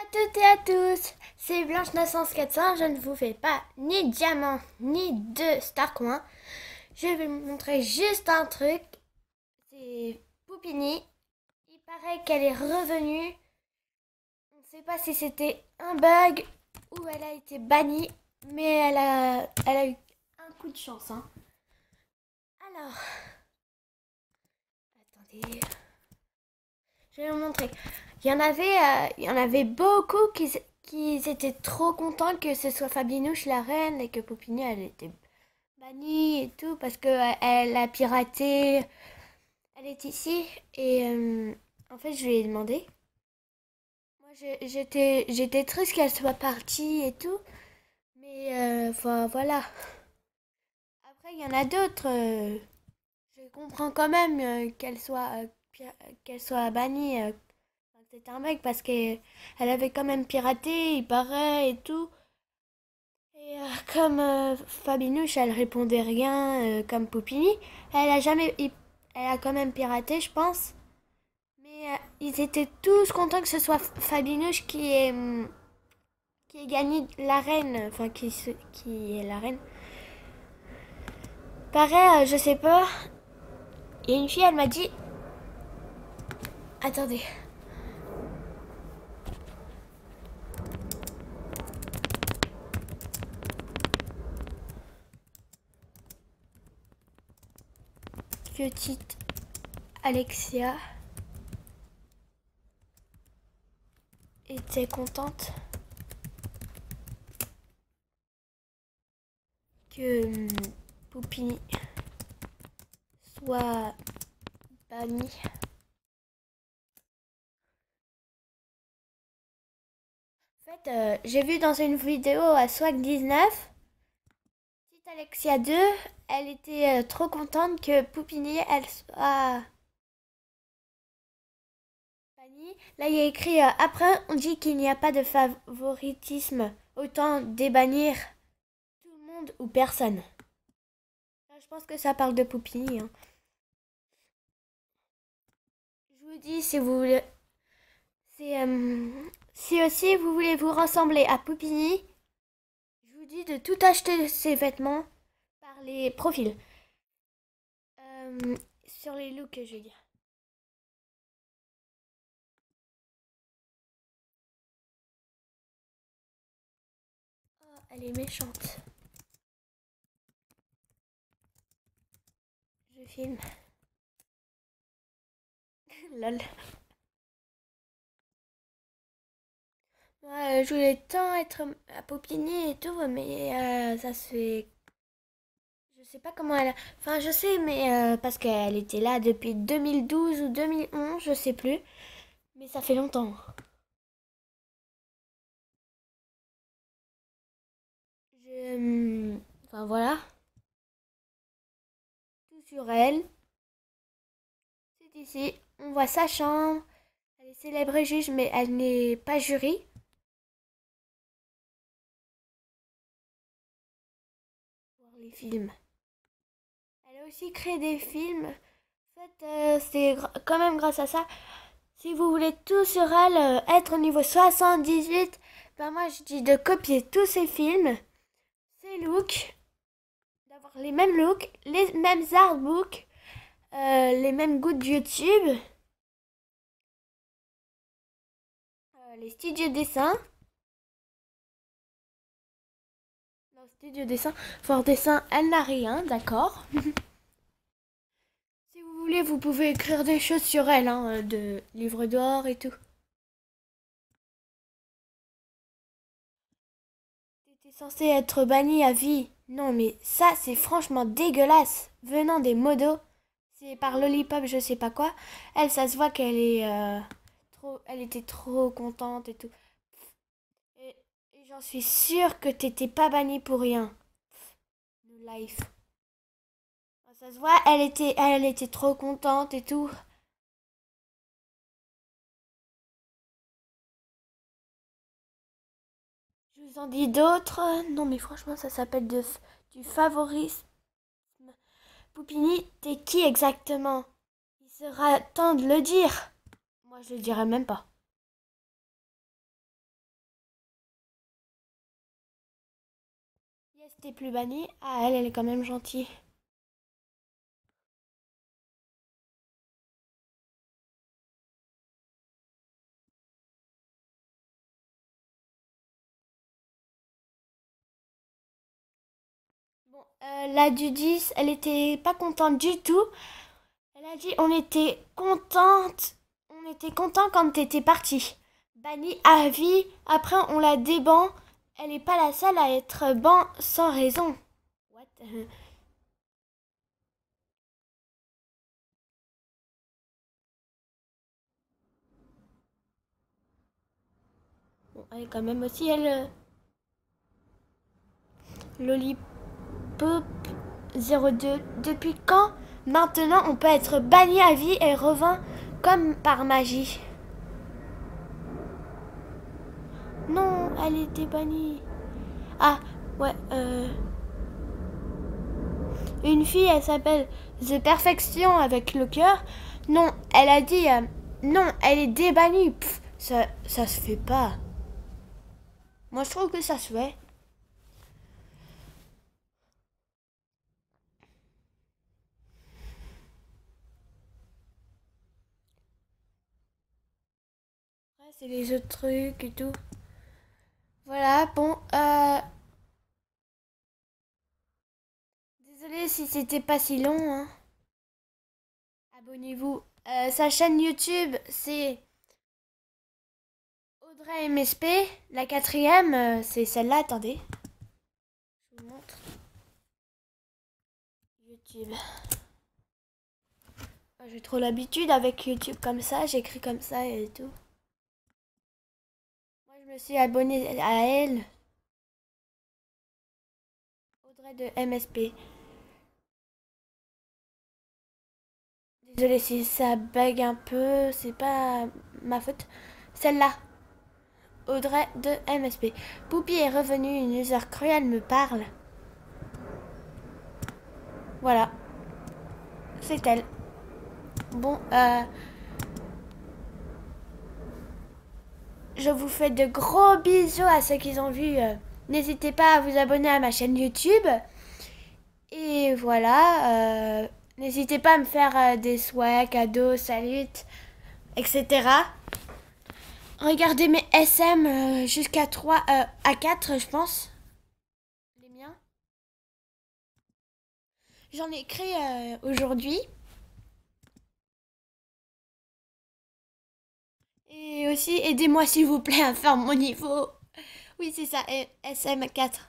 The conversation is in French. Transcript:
À toutes et à tous, c'est Blanche 900. Je ne vous fais pas ni de diamant ni de Starcoin. Je vais vous montrer juste un truc. C'est Poupini. Il paraît qu'elle est revenue. On ne sait pas si c'était un bug ou elle a été bannie, mais elle a eu un coup de chance. Alors, attendez, je vais vous montrer. Il y en avait beaucoup qui étaient trop contents que ce soit Fabinouche la reine et que Poupini elle était bannie et tout parce que elle a piraté. Elle est ici et en fait je lui ai demandé. Moi j'étais triste qu'elle soit partie et tout, mais voilà. Après il y en a d'autres. Je comprends quand même qu'elle soit bannie. C'est un mec parce qu'elle avait quand même piraté, il paraît, et tout. Et comme Fabinouche, elle répondait rien comme Poupini, elle a jamais, elle a quand même piraté, je pense. Mais ils étaient tous contents que ce soit Fabinouche qui ait gagné l'arène, enfin qui est la reine. Pareil, je sais pas. Et une fille, elle m'a dit, attendez, petite Alexia était contente que Poupini soit banni. En fait, j'ai vu dans une vidéo à Swag19, petite Alexia 2, elle était trop contente que Poupini, elle soit bannie. Là, il y a écrit après, on dit qu'il n'y a pas de favoritisme, autant débannir tout le monde ou personne. Là, je pense que ça parle de Poupini. Je vous dis, si vous voulez, si aussi vous voulez vous ressembler à Poupini, je vous dis de tout acheter ces vêtements par les profils. Sur les looks, je veux dire. Oh, elle est méchante. Je filme. Lol. Ouais, je voulais tant être à Popini et tout, mais ça se fait. Je sais pas comment elle a. Enfin, je sais, mais parce qu'elle était là depuis 2012 ou 2011, je sais plus. Mais ça fait longtemps. Enfin, voilà. Tout sur elle. C'est ici. On voit sa chambre. Elle est célèbre et juge, mais elle n'est pas jury. Voir les films. Elle a aussi créé des films. En fait, c'est quand même grâce à ça. Si vous voulez tout sur elle, être au niveau 78, ben moi je dis de copier tous ses films, ses looks, d'avoir les mêmes looks, les mêmes artbooks, les mêmes goûts de YouTube, les studios dessin. Non, studio dessin, fort dessin, elle n'a rien, d'accord. Si vous voulez, vous pouvez écrire des choses sur elle, de livres d'or et tout. T'étais censé être banni à vie. Non, mais ça, c'est franchement dégueulasse. Venant des modos, c'est par Lollipop, je sais pas quoi. Elle, ça se voit qu'elle est elle était trop contente et tout. Et, et j'en suis sûre que t'étais pas banni pour rien. No life. Ça se voit, elle était trop contente et tout. Je vous en dis d'autres. Non, mais franchement, ça s'appelle du favorisme. Poupini, t'es qui exactement? Il sera temps de le dire. Moi, je le dirai même pas. est-ce que t'es plus bannie? Ah, elle est quand même gentille. Bon, la Dudis, elle était pas contente du tout. Elle a dit on était content quand t'étais partie. Bannie à vie, après on la déban. Elle est pas la seule à être ban sans raison. What? Bon, elle est quand même aussi, elle, Lollipop 02. Depuis quand maintenant on peut être banni à vie et revint comme par magie? Non, elle était bannie. Ah, ouais, une fille, elle s'appelle The Perfection avec le cœur. Non, elle a dit non, elle est débannie. Pff, ça se fait pas. Moi, je trouve que ça se fait. Ouais, c'est les autres trucs et tout. Voilà, bon, désolée si c'était pas si long, hein. Abonnez-vous. Sa chaîne YouTube, c'est Audrey MSP. La quatrième, c'est celle-là. Attendez, je vous montre. YouTube. J'ai trop l'habitude avec YouTube comme ça. J'écris comme ça et tout. Moi, je me suis abonnée à elle. Audrey de MSP. Désolée si ça bug un peu. C'est pas ma faute. Celle-là. Audrey de MSP. Poupie est revenue. Une user cruelle me parle. Voilà. C'est elle. Bon, je vous fais de gros bisous à ceux qui ont vu. N'hésitez pas à vous abonner à ma chaîne YouTube. Et voilà. N'hésitez pas à me faire des souhaits, cadeaux, saluts, etc. Regardez mes SM jusqu'à 3, à 4, je pense. Les miens. J'en ai créé aujourd'hui. Et aussi, aidez-moi s'il vous plaît à faire mon niveau. Oui, c'est ça, SM4.